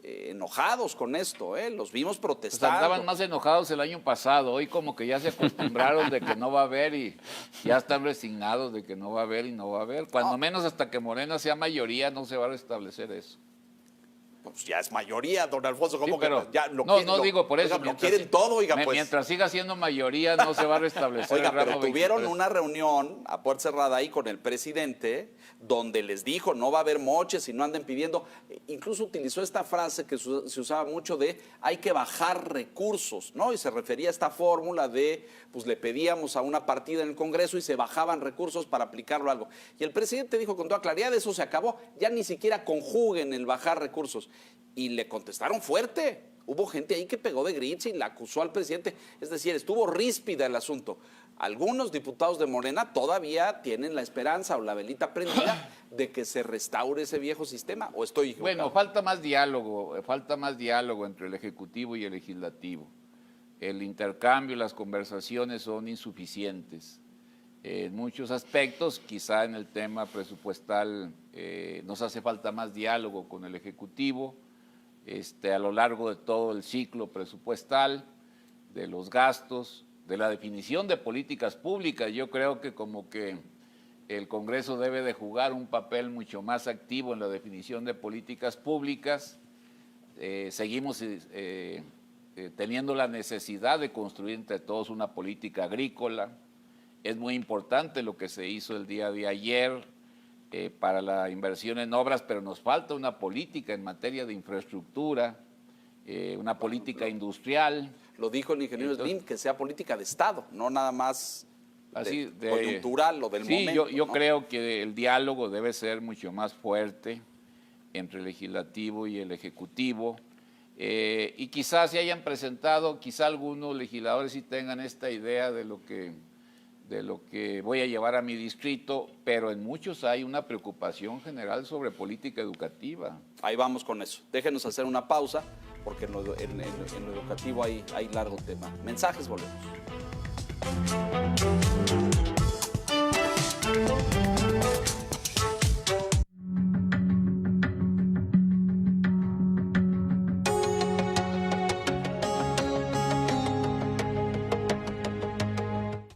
enojados con esto, los vimos protestando. Pues andaban más enojados el año pasado, hoy como que ya se acostumbraron de que no va a haber y ya están resignados de que no va a haber y no va a haber. Cuando menos hasta que Morena sea mayoría no se va a restablecer eso. Pues ya es mayoría, don Alfonso, ¿cómo sí, pero que ya digo por eso. Oiga, lo quieren todo, oiga, pues. Mientras siga siendo mayoría no se va a restablecer oiga, el ramo pero tuvieron 23. una reunión a puerta cerrada ahí con el presidente, donde les dijo, no va a haber moches y no anden pidiendo. Incluso utilizó esta frase que se usaba mucho de, hay que bajar recursos, ¿no? Y se refería a esta fórmula de, pues le pedíamos a una partida en el Congreso y se bajaban recursos para aplicarlo a algo. Y el presidente dijo con toda claridad, eso se acabó, ya ni siquiera conjuguen el bajar recursos. Y le contestaron fuerte. Hubo gente ahí que pegó de grits y la acusó al presidente. Es decir, estuvo ríspida el asunto. algunos diputados de Morena todavía tienen la esperanza o la velita prendida de que se restaure ese viejo sistema, ¿o estoy equivocado? Bueno, falta más diálogo entre el Ejecutivo y el Legislativo. El intercambio, las conversaciones son insuficientes. En muchos aspectos, quizá en el tema presupuestal nos hace falta más diálogo con el Ejecutivo a lo largo de todo el ciclo presupuestal, de los gastos, de la definición de políticas públicas. Yo creo que como que el Congreso debe de jugar un papel mucho más activo en la definición de políticas públicas. Seguimos teniendo la necesidad de construir entre todos una política agrícola. Es muy importante lo que se hizo el día de ayer para la inversión en obras, pero nos falta una política en materia de infraestructura, una política industrial. Lo dijo el ingeniero Slim, que sea política de Estado, no nada más coyuntural o del momento. Yo creo que el diálogo debe ser mucho más fuerte entre el Legislativo y el Ejecutivo. Y quizás se hayan presentado, quizá algunos legisladores sí tengan esta idea de lo que voy a llevar a mi distrito, pero en muchos hay una preocupación general sobre política educativa. Ahí vamos con eso. Déjenos hacer una pausa, porque en lo educativo hay largo tema. Mensajes, volvemos.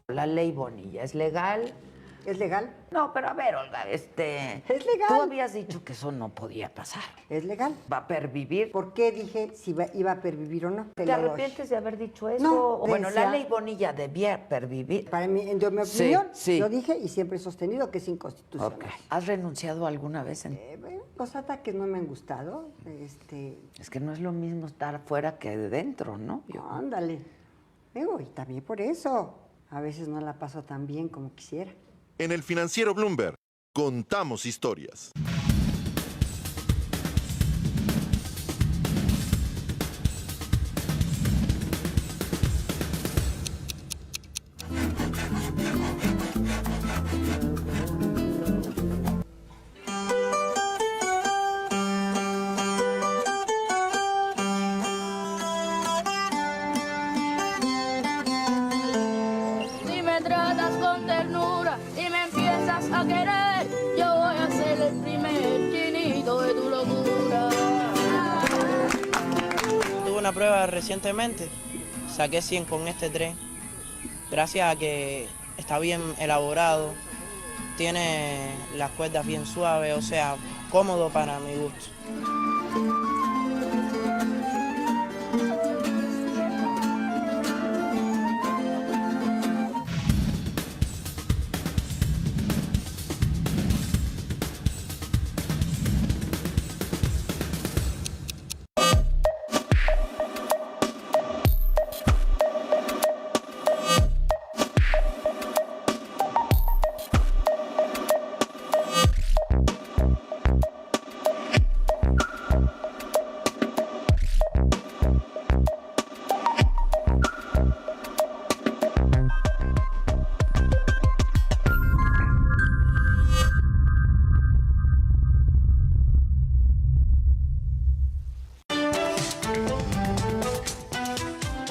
La ley Bonilla, ¿es legal? ¿Es legal? No, pero a ver, Olga, ¿Es legal? tú habías dicho que eso no podía pasar. ¿Es legal? ¿Va a pervivir? ¿Por qué dije si iba a pervivir o no? ¿Te arrepientes de haber dicho eso? No, Bueno, decía- la ley Bonilla debía pervivir. Para mí, en mi Sí, opinión, sí. lo dije y siempre he sostenido que es inconstitucional. Ok. ¿Has renunciado alguna vez? Bueno, los ataques no me han gustado. Es que no es lo mismo estar afuera que de dentro, ¿no? Ándale. Digo, y también por eso. A veces no la paso tan bien como quisiera. En el Financiero Bloomberg, contamos historias. Si me tratas con ternura y me empiezas a querer, yo voy a ser el primer chinito de tu locura. Tuve una prueba recientemente, saqué 100 con este tren, gracias a que está bien elaborado, tiene las cuerdas bien suaves, o sea, cómodo para mi gusto.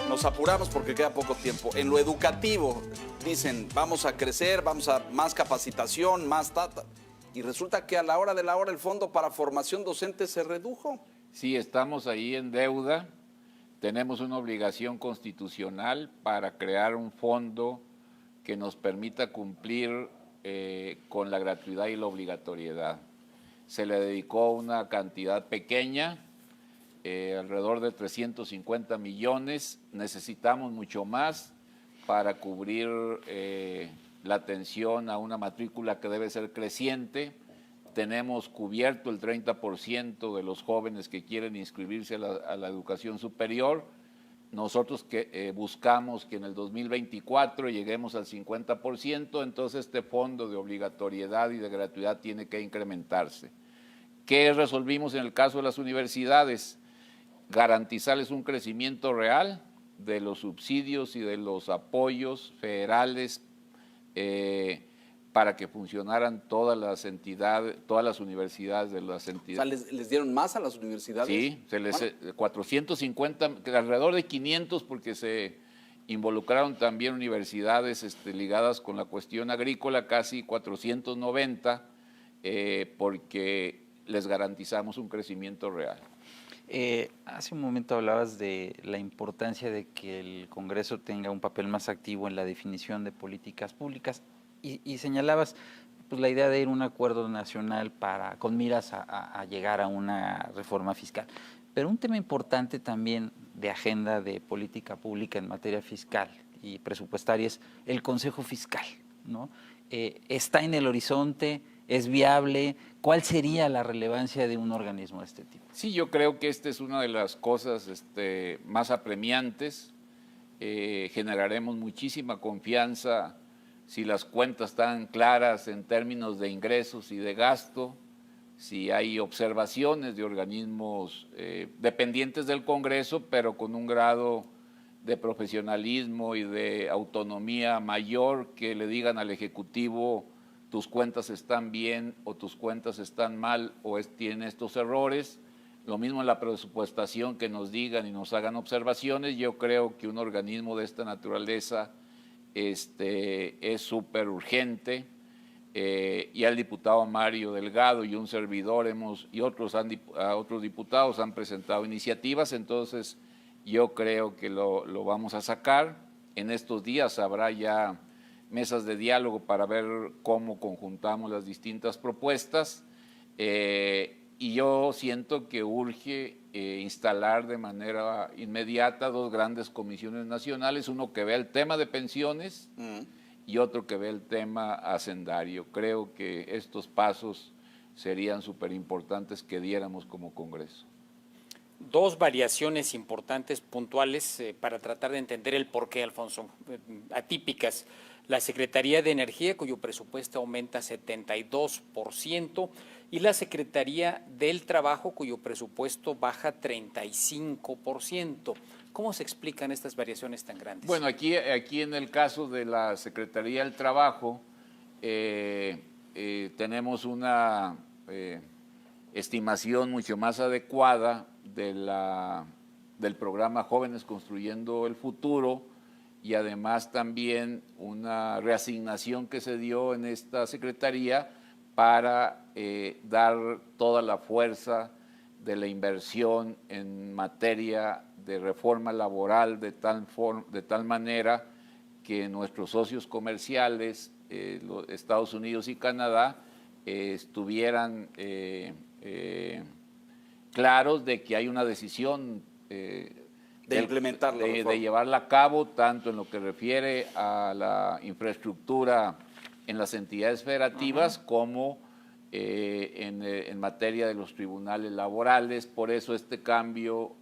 Nos apuramos porque queda poco tiempo. En lo educativo, dicen, vamos a crecer, vamos a más capacitación, más tata. Y resulta que a la hora de la hora el fondo para formación docente se redujo. Sí, estamos ahí en deuda. Tenemos una obligación constitucional para crear un fondo que nos permita cumplir con la gratuidad y la obligatoriedad. Se le dedicó una cantidad pequeña, alrededor de 350 millones. Necesitamos mucho más para cubrir la atención a una matrícula que debe ser creciente. Tenemos cubierto el 30% de los jóvenes que quieren inscribirse a la educación superior. Nosotros buscamos que en el 2024 lleguemos al 50%, entonces este fondo de obligatoriedad y de gratuidad tiene que incrementarse. ¿Qué resolvimos en el caso de las universidades? Garantizarles un crecimiento real de los subsidios y de los apoyos federales para que funcionaran todas las entidades, todas las universidades de las entidades. O sea, ¿les dieron más a las universidades? Sí, se les, Bueno. 450, alrededor de 500 porque se involucraron también universidades ligadas con la cuestión agrícola, casi 490, porque les garantizamos un crecimiento real. Hace un momento hablabas de la importancia de que el Congreso tenga un papel más activo en la definición de políticas públicas y señalabas pues, la idea de ir a un acuerdo nacional con miras a llegar a una reforma fiscal. Pero un tema importante también de agenda de política pública en materia fiscal y presupuestaria es el Consejo Fiscal, ¿no? ¿Está en el horizonte? ¿Es viable? ¿Cuál sería la relevancia de un organismo de este tipo? Sí, yo creo que esta es una de las cosas más apremiantes. Generaremos muchísima confianza si las cuentas están claras en términos de ingresos y de gasto, si hay observaciones de organismos dependientes del Congreso, pero con un grado de profesionalismo y de autonomía mayor, que le digan al Ejecutivo tus cuentas están bien o tus cuentas están mal o tienen estos errores. Lo mismo en la presupuestación, que nos digan y nos hagan observaciones. Yo creo que un organismo de esta naturaleza es súper urgente. Y el diputado Mario Delgado y un servidor y otros diputados han presentado iniciativas, entonces yo creo que lo vamos a sacar. En estos días habrá ya mesas de diálogo para ver cómo conjuntamos las distintas propuestas y yo siento que urge instalar de manera inmediata 2 grandes comisiones nacionales, uno que vea el tema de pensiones y otro que vea el tema hacendario. Creo que estos pasos serían súper importantes que diéramos como Congreso. 2 variaciones importantes, puntuales, para tratar de entender el porqué, Alfonso, atípicas. La Secretaría de Energía, cuyo presupuesto aumenta 72%, y la Secretaría del Trabajo, cuyo presupuesto baja 35%. ¿Cómo se explican estas variaciones tan grandes? Bueno, aquí en el caso de la Secretaría del Trabajo, tenemos una estimación mucho más adecuada del programa Jóvenes Construyendo el Futuro, y además también una reasignación que se dio en esta secretaría para dar toda la fuerza de la inversión en materia de reforma laboral de tal manera que nuestros socios comerciales, los Estados Unidos y Canadá, estuvieran claros de que hay una decisión de implementar la reforma, de llevarla a cabo, tanto en lo que refiere a la infraestructura en las entidades federativas como en materia de los tribunales laborales. Por eso este cambio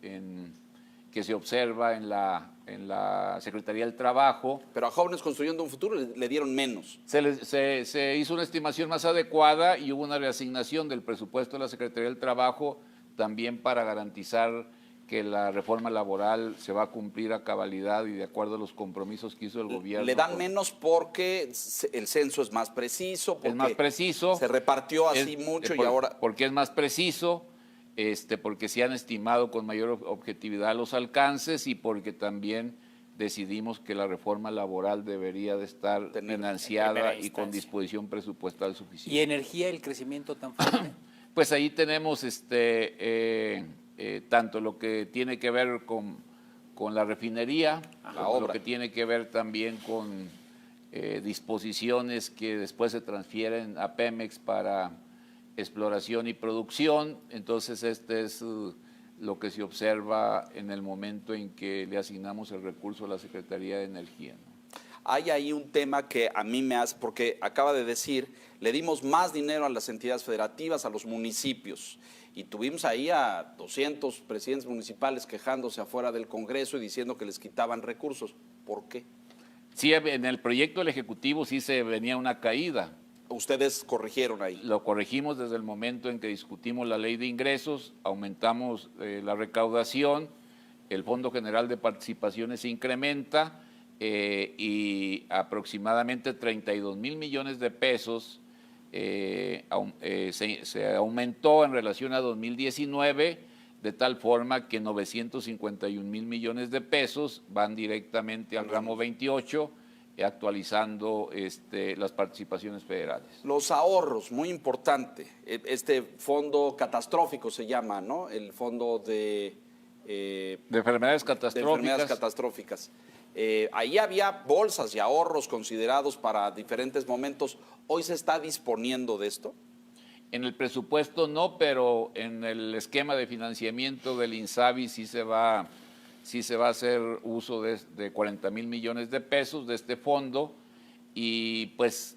que se observa en la Secretaría del Trabajo. Pero a Jóvenes Construyendo un Futuro le dieron menos. Se hizo una estimación más adecuada y hubo una reasignación del presupuesto de la Secretaría del Trabajo también para garantizar que la reforma laboral se va a cumplir a cabalidad y de acuerdo a los compromisos que hizo el gobierno. Le dan menos porque el censo es más preciso. Es más preciso. Se repartió así mucho y ahora... Porque es más preciso, porque se han estimado con mayor objetividad los alcances y porque también decidimos que la reforma laboral debería de estar financiada y con disposición presupuestal suficiente. ¿Y energía, el crecimiento tan fuerte? Pues ahí tenemos tanto lo que tiene que ver con la refinería, lo que tiene que ver también con disposiciones que después se transfieren a Pemex para exploración y producción. Entonces este es lo que se observa en el momento en que le asignamos el recurso a la Secretaría de Energía, ¿no? Hay ahí un tema que a mí me hace, porque acaba de decir, le dimos más dinero a las entidades federativas, a los municipios, y tuvimos ahí a 200 presidentes municipales quejándose afuera del Congreso y diciendo que les quitaban recursos. ¿Por qué? Sí, en el proyecto del Ejecutivo sí se venía una caída. ¿Ustedes corrigieron ahí? Lo corregimos desde el momento en que discutimos la ley de ingresos, aumentamos la recaudación el Fondo General de Participaciones se incrementa y aproximadamente 32,000 millones de pesos se aumentó en relación a 2019, de tal forma que 951,000 millones de pesos van directamente al ramo 28, actualizando las participaciones federales. Los ahorros, muy importante. Este fondo catastrófico se llama, ¿no? El fondo de enfermedades catastróficas. Ahí había bolsas y ahorros considerados para diferentes momentos. ¿Hoy se está disponiendo de esto? En el presupuesto no, pero en el esquema de financiamiento del INSABI sí se va a hacer uso de 40,000 millones de pesos de este fondo, y pues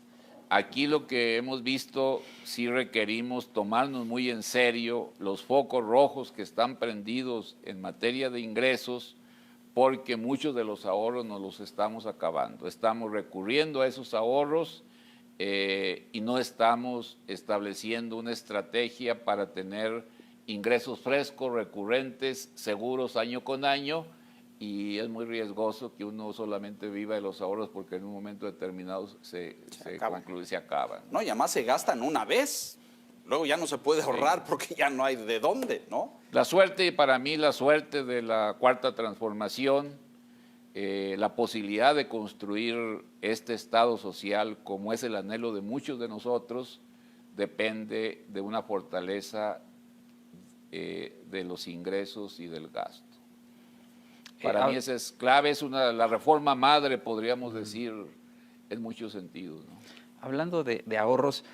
aquí lo que hemos visto, sí requerimos tomarnos muy en serio los focos rojos que están prendidos en materia de ingresos, porque muchos de los ahorros nos los estamos acabando. Estamos recurriendo a esos ahorros y no estamos estableciendo una estrategia para tener ingresos frescos, recurrentes, seguros año con año, y es muy riesgoso que uno solamente viva de los ahorros porque en un momento determinado se acaban. No, y además se gastan una vez, luego ya no se puede ahorrar porque ya no hay de dónde, ¿no? La suerte, para mí, la suerte de la Cuarta Transformación, la posibilidad de construir este Estado social como es el anhelo de muchos de nosotros, depende de una fortaleza de los ingresos y del gasto. Para mí esa es clave, es la reforma madre, podríamos decir, en muchos sentidos, ¿no? Hablando de ahorros,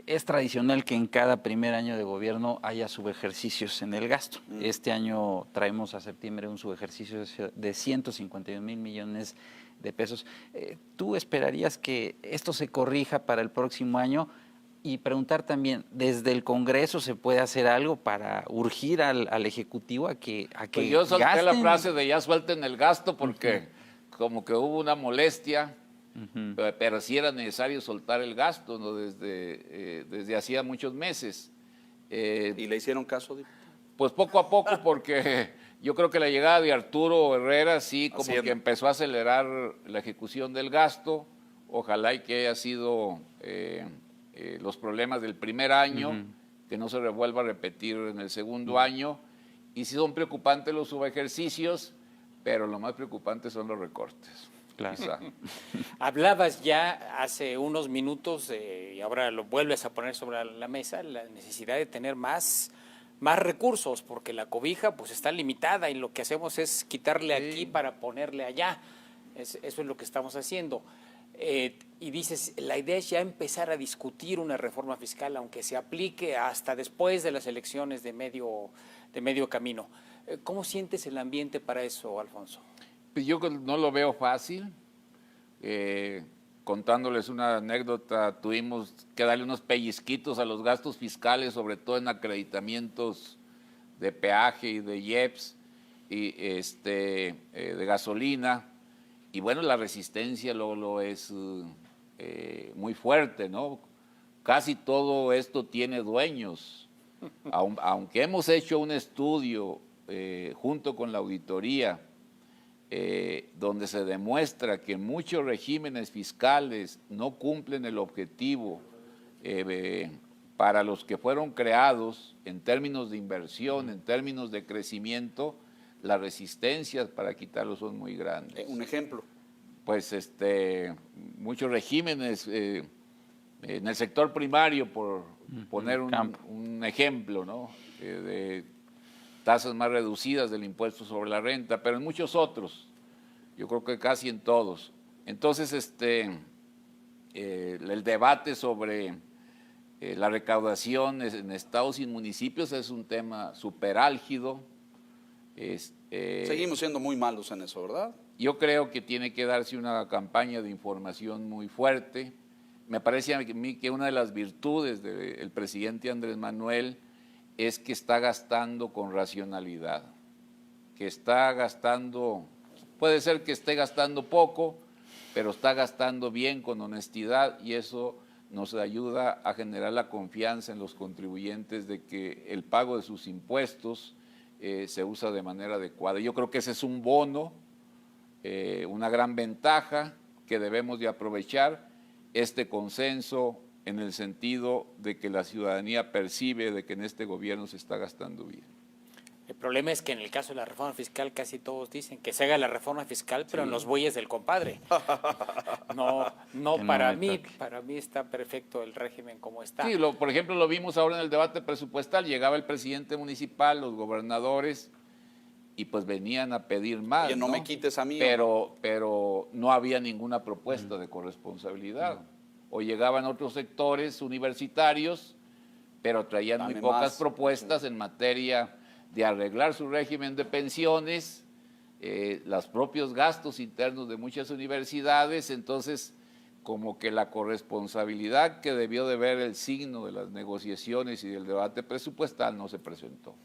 es tradicional que en cada primer año de gobierno haya subejercicios en el gasto. Este año traemos a septiembre un subejercicio de 151,000 millones de pesos. ¿Tú esperarías que esto se corrija para el próximo año? Y preguntar también, ¿desde el Congreso se puede hacer algo para urgir al Ejecutivo a que pues yo solté gasten? la frase de ya suelten el gasto porque como que hubo una molestia, pero sí era necesario soltar el gasto, ¿no? Desde hacía muchos meses. ¿Y le hicieron caso, diputado? Pues poco a poco, porque yo creo que la llegada de Arturo Herrera sí como que empezó a acelerar la ejecución del gasto. Ojalá y que haya sido los problemas del primer año, que no se vuelva a repetir en el segundo año. Y sí son preocupantes los subejercicios, pero lo más preocupante son los recortes. Claro. Hablabas ya hace unos minutos, y ahora lo vuelves a poner sobre la mesa, la necesidad de tener más recursos, porque la cobija pues está limitada y lo que hacemos es quitarle aquí para ponerle allá. Eso es lo que estamos haciendo. Y dices, la idea es ya empezar a discutir una reforma fiscal, aunque se aplique hasta después de las elecciones de medio camino. ¿Cómo sientes el ambiente para eso, Alfonso? Pues yo no lo veo fácil. Contándoles una anécdota, tuvimos que darle unos pellizquitos a los gastos fiscales, sobre todo en acreditamientos de peaje y de IEPS y de gasolina. Y bueno, la resistencia lo es muy fuerte, ¿no? Casi todo esto tiene dueños. Aunque hemos hecho un estudio junto con la auditoría, donde se demuestra que muchos regímenes fiscales no cumplen el objetivo para los que fueron creados en términos de inversión, en términos de crecimiento, las resistencias para quitarlos son muy grandes. Un ejemplo. Pues muchos regímenes en el sector primario, por poner un ejemplo, ¿no? De tasas más reducidas del impuesto sobre la renta, pero en muchos otros, yo creo que casi en todos. Entonces, el debate sobre la recaudación en estados y municipios es un tema súper álgido. Seguimos siendo muy malos en eso, ¿verdad? Yo creo que tiene que darse una campaña de información muy fuerte. Me parece a mí que una de las virtudes del presidente Andrés Manuel es que está gastando con racionalidad, que está gastando, puede ser que esté gastando poco, pero está gastando bien, con honestidad, y eso nos ayuda a generar la confianza en los contribuyentes de que el pago de sus impuestos se usa de manera adecuada. Yo creo que ese es un bono, una gran ventaja que debemos de aprovechar, este consenso en el sentido de que la ciudadanía percibe de que en este gobierno se está gastando bien. El problema es que en el caso de la reforma fiscal casi todos dicen que se haga la reforma fiscal, pero en los bueyes del compadre. No para mí está perfecto el régimen como está. Sí, por ejemplo, lo vimos ahora en el debate presupuestal, llegaba el presidente municipal, los gobernadores, y pues venían a pedir más. Oye, no me quites a mí. Pero no había ninguna propuesta de corresponsabilidad. O llegaban otros sectores universitarios, pero traían muy pocas propuestas en materia de arreglar su régimen de pensiones, los propios gastos internos de muchas universidades. Entonces, como que la corresponsabilidad que debió de ver el signo de las negociaciones y del debate presupuestal no se presentó.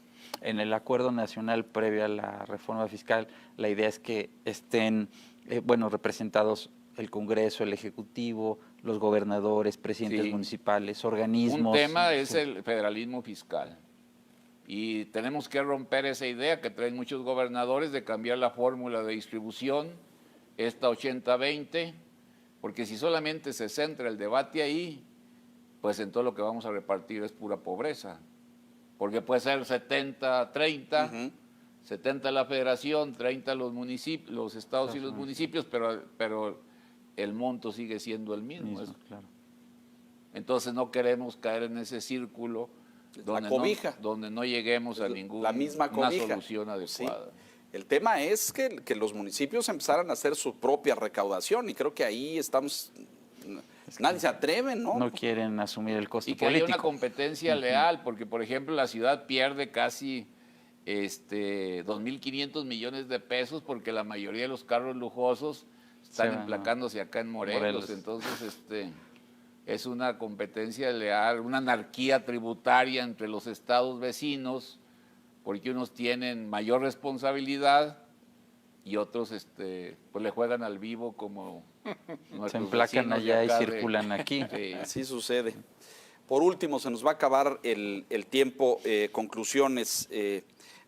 En el acuerdo nacional previo a la reforma fiscal, la idea es que estén representados el Congreso, el Ejecutivo, los gobernadores, presidentes municipales, organismos. Un tema es el federalismo fiscal. Y tenemos que romper esa idea que traen muchos gobernadores de cambiar la fórmula de distribución, esta 80-20, porque si solamente se centra el debate ahí, pues en todo lo que vamos a repartir es pura pobreza. Porque puede ser 70-30, 70 la federación, 30 los municipios, los estados y los municipios, pero el monto sigue siendo el mismo. Claro. Entonces no queremos caer en ese círculo donde no lleguemos a ninguna solución adecuada. Sí. El tema es que los municipios empezaran a hacer su propia recaudación y creo que ahí estamos... Nadie se atreve, ¿no? No quieren asumir el costo político. Y que haya una competencia leal, porque por ejemplo la ciudad pierde casi 2.500 millones de pesos porque la mayoría de los carros lujosos están emplacándose acá en Morelos. Entonces es una competencia leal, una anarquía tributaria entre los estados vecinos, porque unos tienen mayor responsabilidad y otros pues le juegan al vivo como se emplacan allá y circulan aquí. Sí, así sucede. Por último, se nos va a acabar el tiempo. Conclusiones,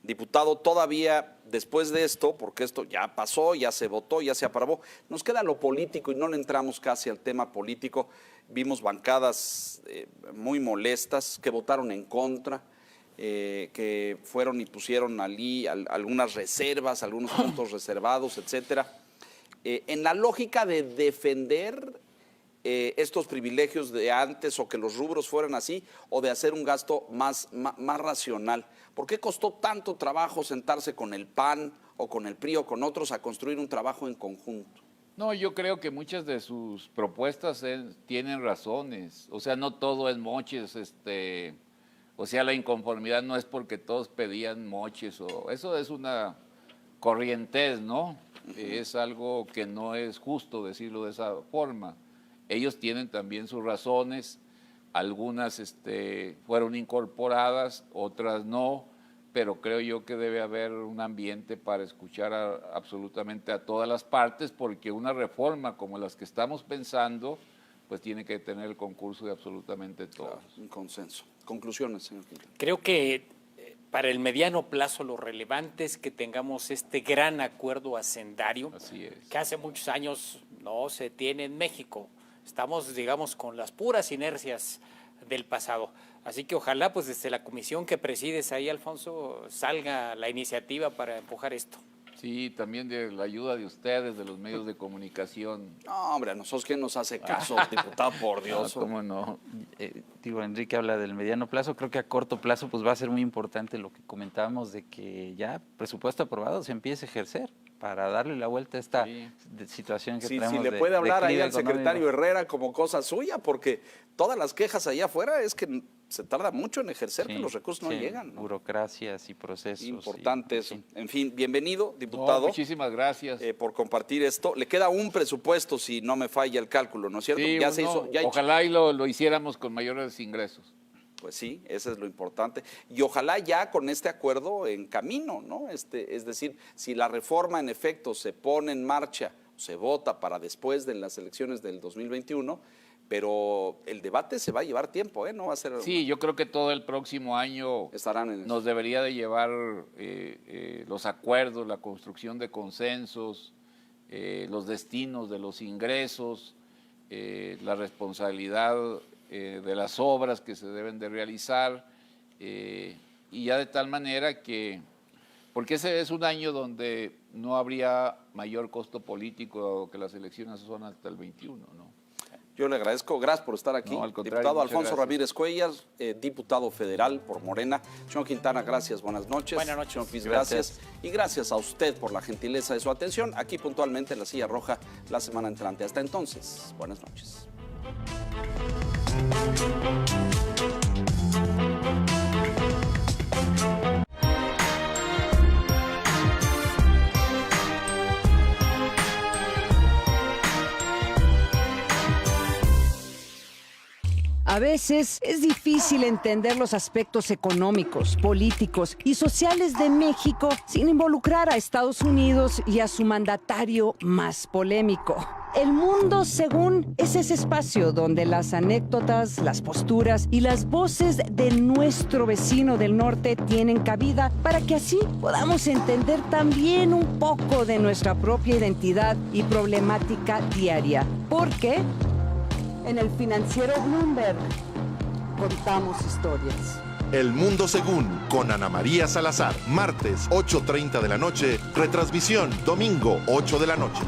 diputado, todavía después de esto, porque esto ya pasó, ya se votó, ya se aprobó, nos queda lo político y no le entramos casi al tema político. Vimos bancadas muy molestas que votaron en contra, que fueron y pusieron allí algunas reservas, algunos puntos reservados, etcétera. En la lógica de defender estos privilegios de antes o que los rubros fueran así o de hacer un gasto más racional. ¿Por qué costó tanto trabajo sentarse con el PAN o con el PRI o con otros a construir un trabajo en conjunto? No, yo creo que muchas de sus propuestas tienen razones. O sea, no todo es moches, o sea, la inconformidad no es porque todos pedían moches, eso es una corrientez, ¿no? Es algo que no es justo decirlo de esa forma. Ellos tienen también sus razones, algunas fueron incorporadas, otras no, pero creo yo que debe haber un ambiente para escuchar absolutamente a todas las partes, porque una reforma como las que estamos pensando, pues tiene que tener el concurso de absolutamente todos. Claro, un consenso. Conclusiones, señor Quintana. Creo que para el mediano plazo lo relevante es que tengamos este gran acuerdo hacendario. Así es. Que hace muchos años no se tiene en México. Estamos, digamos, con las puras inercias del pasado. Así que ojalá, pues desde la comisión que presides ahí, Alfonso, salga la iniciativa para empujar esto. Sí, también de la ayuda de ustedes, de los medios de comunicación. No, hombre, a nosotros quién nos hace caso, diputado, por Dios. No, ¿cómo no? Enrique habla del mediano plazo, creo que a corto plazo pues va a ser muy importante lo que comentábamos de que ya presupuesto aprobado se empiece a ejercer para darle la vuelta a esta situación que traemos. Si le puede hablar ahí al secretario Herrera como cosa suya, porque todas las quejas allá afuera es que se tarda mucho en ejercer, que los recursos no llegan, ¿no? Burocracias y procesos. Importante eso. En fin, bienvenido, diputado. Muchísimas gracias. Por compartir esto. Le queda un presupuesto, si no me falla el cálculo, ¿no es cierto? Sí, ya se hizo. Ojalá y lo hiciéramos con mayores ingresos. Pues sí, eso es lo importante. Y ojalá ya con este acuerdo en camino, ¿no? Es decir, si la reforma en efecto se pone en marcha, se vota para después de las elecciones del 2021, pero el debate se va a llevar tiempo, ¿eh? No va a ser... Sí, yo creo que todo el próximo año nos debería de llevar los acuerdos, la construcción de consensos, los destinos de los ingresos, la responsabilidad de las obras que se deben de realizar, y ya de tal manera que, porque ese es un año donde no habría mayor costo político, que las elecciones son hasta el 21, ¿no? Yo le agradezco, gracias por estar aquí. No, al contrario, diputado muchas Alfonso gracias. Ramírez Cuellar, diputado federal por Morena. Señor Quintana, gracias, buenas noches. Buenas noches. Señor Piz, gracias. Y gracias a usted por la gentileza de su atención. Aquí puntualmente en La Silla Roja la semana entrante. Hasta entonces, buenas noches. A veces es difícil entender los aspectos económicos, políticos y sociales de México sin involucrar a Estados Unidos y a su mandatario más polémico. El Mundo Según es ese espacio donde las anécdotas, las posturas y las voces de nuestro vecino del norte tienen cabida para que así podamos entender también un poco de nuestra propia identidad y problemática diaria. Porque en el financiero Bloomberg contamos historias. El Mundo Según, con Ana María Salazar. Martes, 8:30 de la noche. Retransmisión, domingo, 8 de la noche.